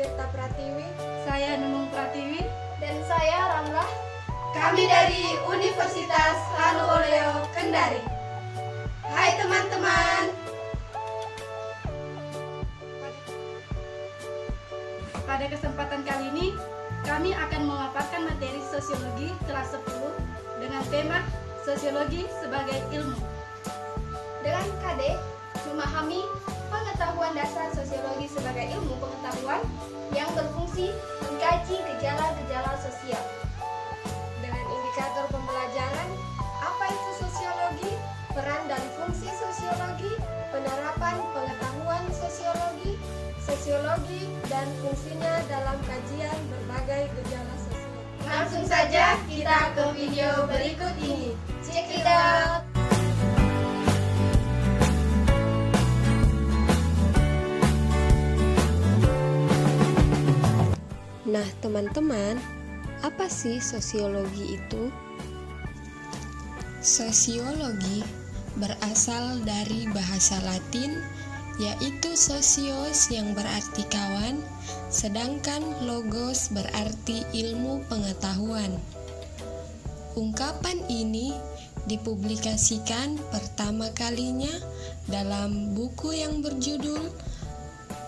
Tirta Pratiwi. Saya Nunung Pratiwi. Dan saya Ramlah. Kami dari Universitas Haluoleo Kendari. Hai teman-teman. Pada kesempatan kali ini, kami akan memaparkan materi sosiologi kelas 10 dengan tema sosiologi sebagai ilmu. Dengan KD, memahami pengetahuan dasar sosiologi sebagai ilmu pengetahuan yang berfungsi mengkaji gejala-gejala sosial. Dengan indikator pembelajaran, apa itu sosiologi, peran dan fungsi sosiologi, penerapan pengetahuan sosiologi, sosiologi dan fungsinya dalam kajian berbagai gejala sosial. Langsung saja kita ke video berikut ini. Check it out. Nah, teman-teman, apa sih sosiologi itu? Sosiologi berasal dari bahasa Latin, yaitu sosios yang berarti kawan, sedangkan logos berarti ilmu pengetahuan. Ungkapan ini dipublikasikan pertama kalinya dalam buku yang berjudul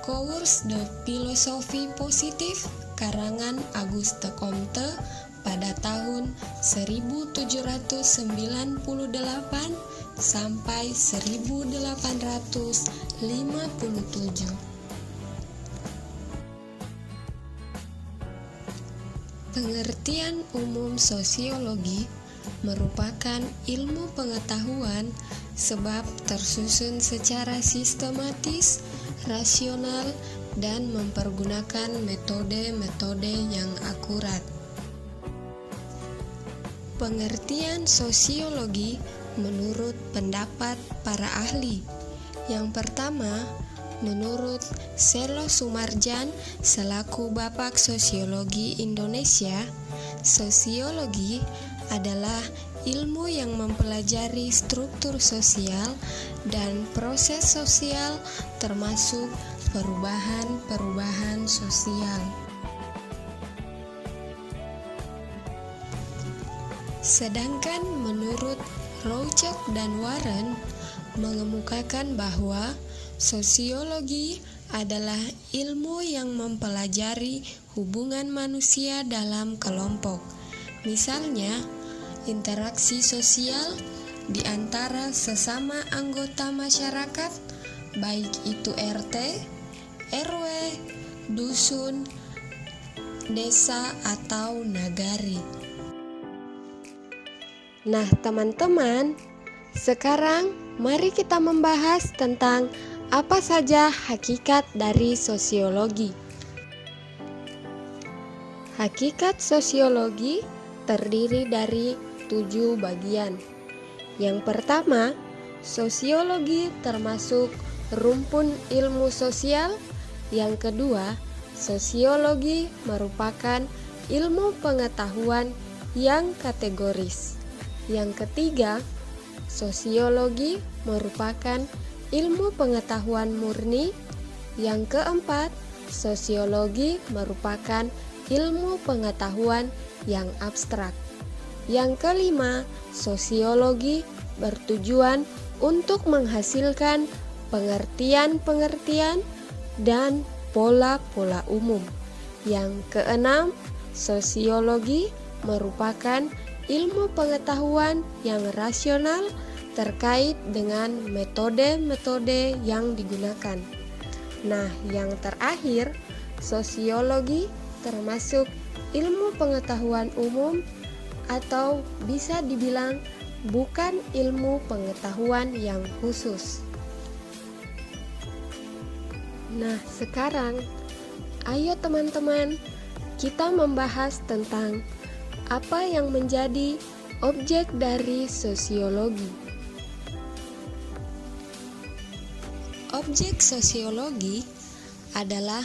Cours de Philosophie Positive karangan Auguste Comte pada tahun 1798 sampai 1857. Pengertian umum sosiologi merupakan ilmu pengetahuan sebab tersusun secara sistematis, rasional, dan mempergunakan metode-metode yang akurat. Pengertian sosiologi menurut pendapat para ahli. Yang pertama, menurut Selo Sumarjan selaku Bapak Sosiologi Indonesia, sosiologi adalah ilmu yang mempelajari struktur sosial dan proses sosial termasuk perubahan-perubahan sosial. Sedangkan menurut Rouchok dan Warren mengemukakan bahwa sosiologi adalah ilmu yang mempelajari hubungan manusia dalam kelompok. Misalnya, interaksi sosial di antara sesama anggota masyarakat, baik itu RT, RW, dusun, desa, atau nagari. Nah, teman-teman, sekarang mari kita membahas tentang apa saja hakikat dari sosiologi. Hakikat sosiologi terdiri dari 7 bagian. Yang pertama, sosiologi termasuk rumpun ilmu sosial. Yang kedua, sosiologi merupakan ilmu pengetahuan yang kategoris. Yang ketiga, sosiologi merupakan ilmu pengetahuan murni. Yang keempat, sosiologi merupakan ilmu pengetahuan yang abstrak. Yang kelima, sosiologi bertujuan untuk menghasilkan pengertian-pengertian dan pola-pola umum. Yang keenam, sosiologi merupakan ilmu pengetahuan yang rasional terkait dengan metode-metode yang digunakan. Nah, yang terakhir, sosiologi termasuk ilmu pengetahuan umum atau bisa dibilang bukan ilmu pengetahuan yang khusus. Nah, sekarang ayo teman-teman, kita membahas tentang apa yang menjadi objek dari sosiologi. Objek sosiologi adalah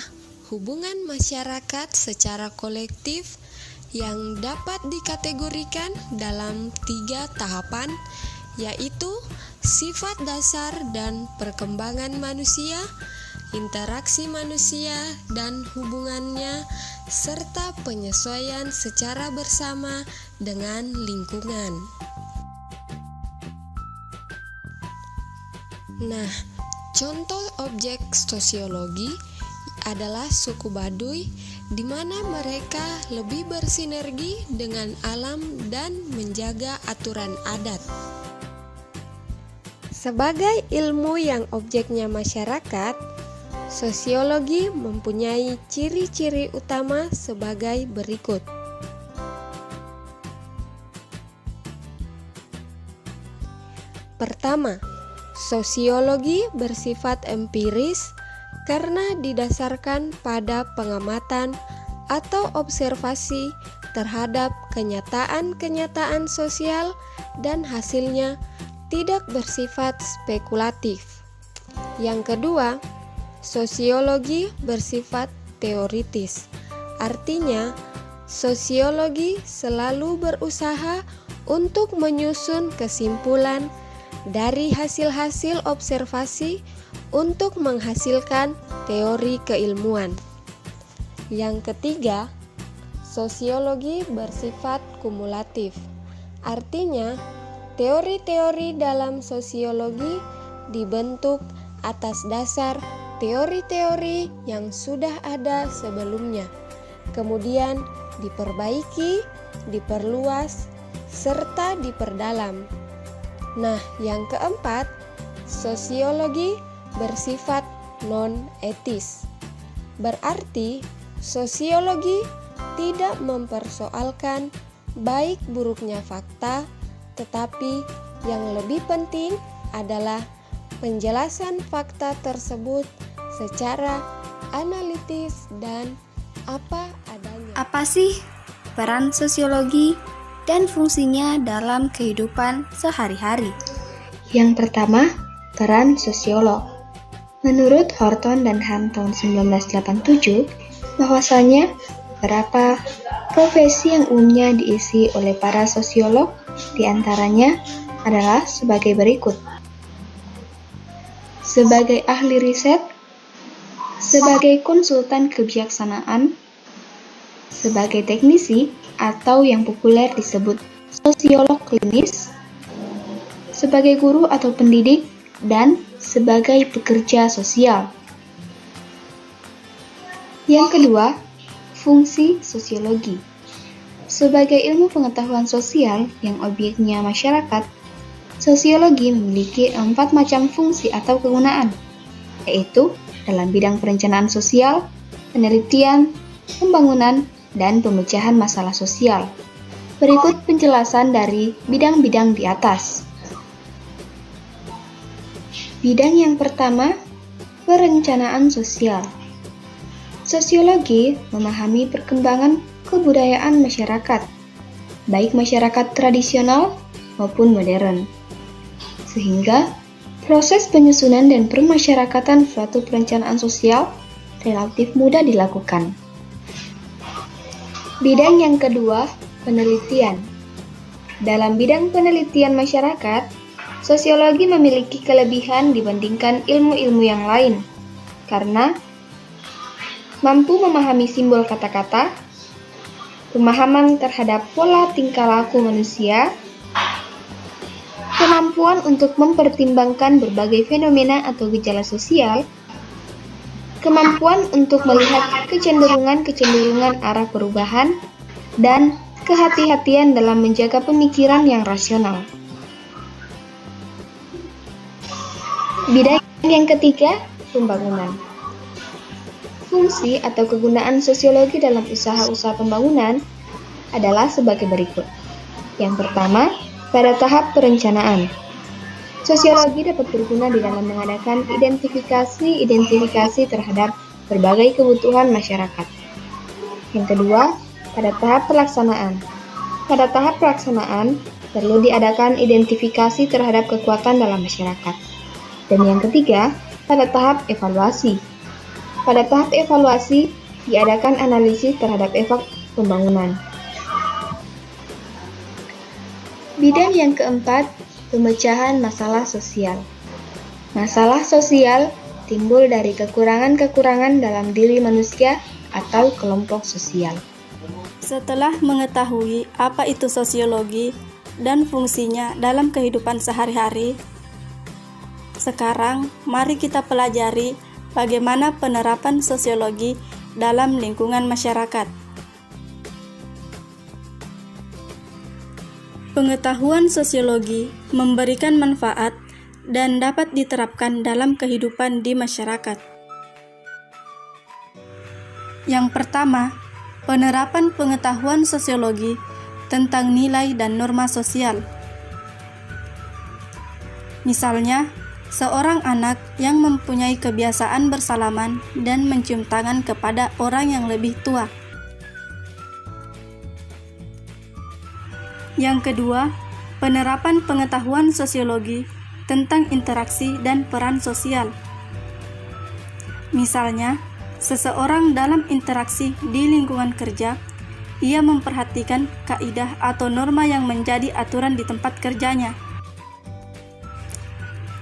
hubungan masyarakat secara kolektif yang dapat dikategorikan dalam 3 tahapan, yaitu sifat dasar dan perkembangan manusia. interaksi manusia dan hubungannya, serta penyesuaian secara bersama dengan lingkungan. Nah, contoh objek sosiologi adalah suku Baduy, di mana mereka lebih bersinergi dengan alam dan menjaga aturan adat. Sebagai ilmu yang objeknya masyarakat, sosiologi mempunyai ciri-ciri utama sebagai berikut. Pertama, sosiologi bersifat empiris karena didasarkan pada pengamatan atau observasi terhadap kenyataan-kenyataan sosial dan hasilnya tidak bersifat spekulatif. Yang kedua, sosiologi bersifat teoritis. Artinya, sosiologi selalu berusaha untuk menyusun kesimpulan dari hasil-hasil observasi untuk menghasilkan teori keilmuan. Yang ketiga, sosiologi bersifat kumulatif. Artinya, teori-teori dalam sosiologi dibentuk atas dasar teori-teori yang sudah ada sebelumnya, kemudian diperbaiki, diperluas, serta diperdalam. Nah, yang keempat, sosiologi bersifat non-etis. Berarti, sosiologi tidak mempersoalkan baik buruknya fakta, tetapi yang lebih penting adalah penjelasan fakta tersebut secara analitis dan apa adanya. Apa sih peran sosiologi dan fungsinya dalam kehidupan sehari-hari? Yang pertama, peran sosiolog. Menurut Horton dan Ham tahun 1987, bahwasanya beberapa profesi yang umumnya diisi oleh para sosiolog, diantaranya adalah sebagai berikut. Sebagai ahli riset, sebagai konsultan kebijaksanaan, sebagai teknisi atau yang populer disebut sosiolog klinis, sebagai guru atau pendidik, dan sebagai pekerja sosial. Yang kedua, fungsi sosiologi. Sebagai ilmu pengetahuan sosial yang objeknya masyarakat, sosiologi memiliki 4 macam fungsi atau kegunaan, yaitu dalam bidang perencanaan sosial, penelitian, pembangunan, dan pemecahan masalah sosial. Berikut penjelasan dari bidang-bidang di atas. Bidang yang pertama, perencanaan sosial. Sosiologi memahami perkembangan kebudayaan masyarakat, baik masyarakat tradisional maupun modern, sehingga proses penyusunan dan permasyarakatan suatu perencanaan sosial relatif mudah dilakukan. Bidang yang kedua, penelitian. Dalam bidang penelitian masyarakat, sosiologi memiliki kelebihan dibandingkan ilmu-ilmu yang lain, karena mampu memahami simbol kata-kata, pemahaman terhadap pola tingkah laku manusia, kemampuan untuk mempertimbangkan berbagai fenomena atau gejala sosial, kemampuan untuk melihat kecenderungan-kecenderungan arah perubahan, dan kehati-hatian dalam menjaga pemikiran yang rasional. Bidang yang ketiga, pembangunan. Fungsi atau kegunaan sosiologi dalam usaha-usaha pembangunan adalah sebagai berikut. Yang pertama, pada tahap perencanaan. Sosiologi dapat berguna di dalam mengadakan identifikasi terhadap berbagai kebutuhan masyarakat. Yang kedua, pada tahap pelaksanaan. Pada tahap pelaksanaan, perlu diadakan identifikasi terhadap kekuatan dalam masyarakat. Dan yang ketiga, pada tahap evaluasi. Pada tahap evaluasi, diadakan analisis terhadap efek pembangunan. Bidang yang keempat, pemecahan masalah sosial. Masalah sosial timbul dari kekurangan-kekurangan dalam diri manusia atau kelompok sosial. Setelah mengetahui apa itu sosiologi dan fungsinya dalam kehidupan sehari-hari, sekarang mari kita pelajari bagaimana penerapan sosiologi dalam lingkungan masyarakat. Pengetahuan sosiologi memberikan manfaat dan dapat diterapkan dalam kehidupan di masyarakat. Yang pertama, penerapan pengetahuan sosiologi tentang nilai dan norma sosial. Misalnya, seorang anak yang mempunyai kebiasaan bersalaman dan mencium tangan kepada orang yang lebih tua. Yang kedua, penerapan pengetahuan sosiologi tentang interaksi dan peran sosial. Misalnya, seseorang dalam interaksi di lingkungan kerja, ia memperhatikan kaidah atau norma yang menjadi aturan di tempat kerjanya.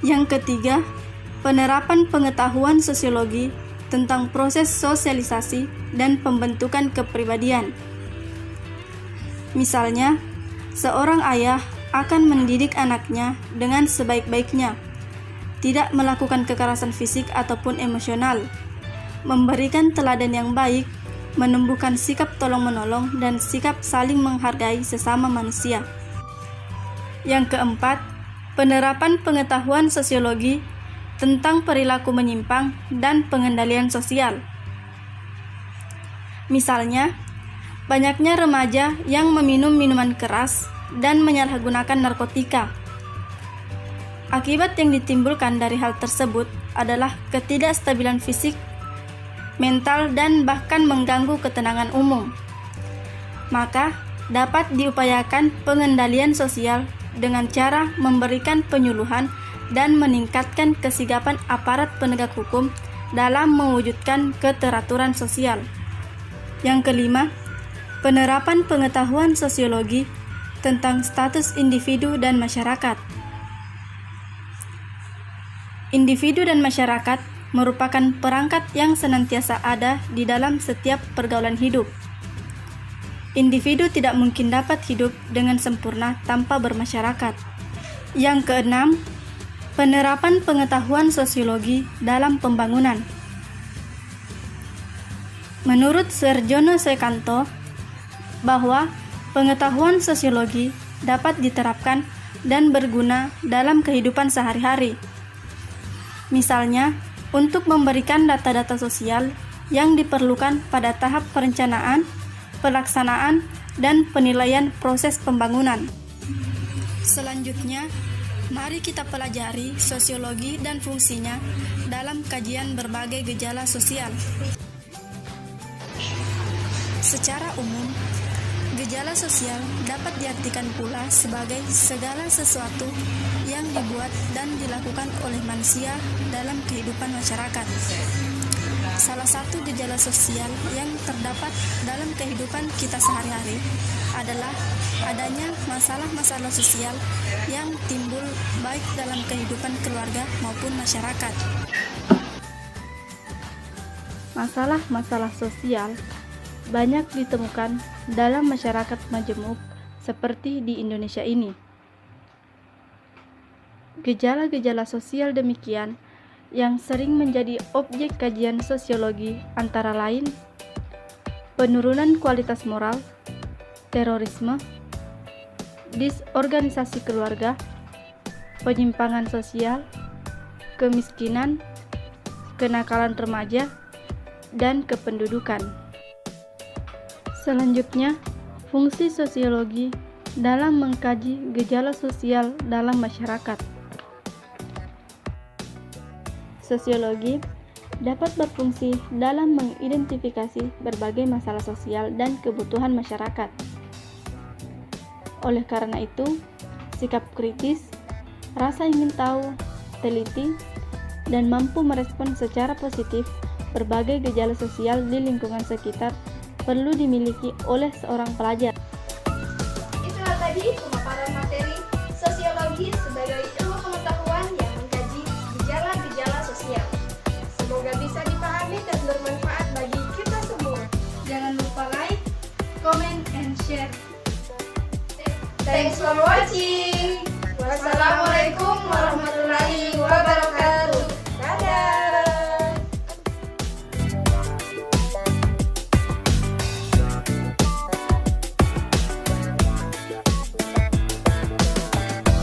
Yang ketiga, penerapan pengetahuan sosiologi tentang proses sosialisasi dan pembentukan kepribadian. Misalnya, seorang ayah akan mendidik anaknya dengan sebaik-baiknya, tidak melakukan kekerasan fisik ataupun emosional, memberikan teladan yang baik, menumbuhkan sikap tolong-menolong dan sikap saling menghargai sesama manusia. Yang keempat, penerapan pengetahuan sosiologi tentang perilaku menyimpang dan pengendalian sosial. Misalnya, banyaknya remaja yang meminum minuman keras dan menyalahgunakan narkotika. Akibat yang ditimbulkan dari hal tersebut adalah ketidakstabilan fisik, mental, dan bahkan mengganggu ketenangan umum. Maka, dapat diupayakan pengendalian sosial dengan cara memberikan penyuluhan dan meningkatkan kesigapan aparat penegak hukum dalam mewujudkan keteraturan sosial. Yang kelima, penerapan pengetahuan sosiologi tentang status individu dan masyarakat. Individu dan masyarakat merupakan perangkat yang senantiasa ada di dalam setiap pergaulan hidup. Individu tidak mungkin dapat hidup dengan sempurna tanpa bermasyarakat. Yang keenam, penerapan pengetahuan sosiologi dalam pembangunan. Menurut Sergiono Sekanto, bahwa pengetahuan sosiologi dapat diterapkan dan berguna dalam kehidupan sehari-hari. Misalnya, untuk memberikan data-data sosial yang diperlukan pada tahap perencanaan, pelaksanaan, dan penilaian proses pembangunan. Selanjutnya, mari kita pelajari sosiologi dan fungsinya dalam kajian berbagai gejala sosial. Secara umum, gejala sosial dapat diartikan pula sebagai segala sesuatu yang dibuat dan dilakukan oleh manusia dalam kehidupan masyarakat. Salah satu gejala sosial yang terdapat dalam kehidupan kita sehari-hari adalah adanya masalah-masalah sosial yang timbul baik dalam kehidupan keluarga maupun masyarakat. Masalah-masalah sosial banyak ditemukan dalam masyarakat majemuk seperti di Indonesia ini. Gejala-gejala sosial demikian yang sering menjadi objek kajian sosiologi antara lain penurunan kualitas moral, terorisme, disorganisasi keluarga, penyimpangan sosial, kemiskinan, kenakalan remaja, dan kependudukan. Selanjutnya, fungsi sosiologi dalam mengkaji gejala sosial dalam masyarakat. Sosiologi dapat berfungsi dalam mengidentifikasi berbagai masalah sosial dan kebutuhan masyarakat. Oleh karena itu, sikap kritis, rasa ingin tahu, teliti, dan mampu merespon secara positif berbagai gejala sosial di lingkungan sekitar perlu dimiliki oleh seorang pelajar. Itulah tadi pemaparan materi sosiologi sebagai ilmu pengetahuan yang mengkaji gejala-gejala sosial. Thanks for watching. Wassalamualaikum warahmatullahi wabarakatuh.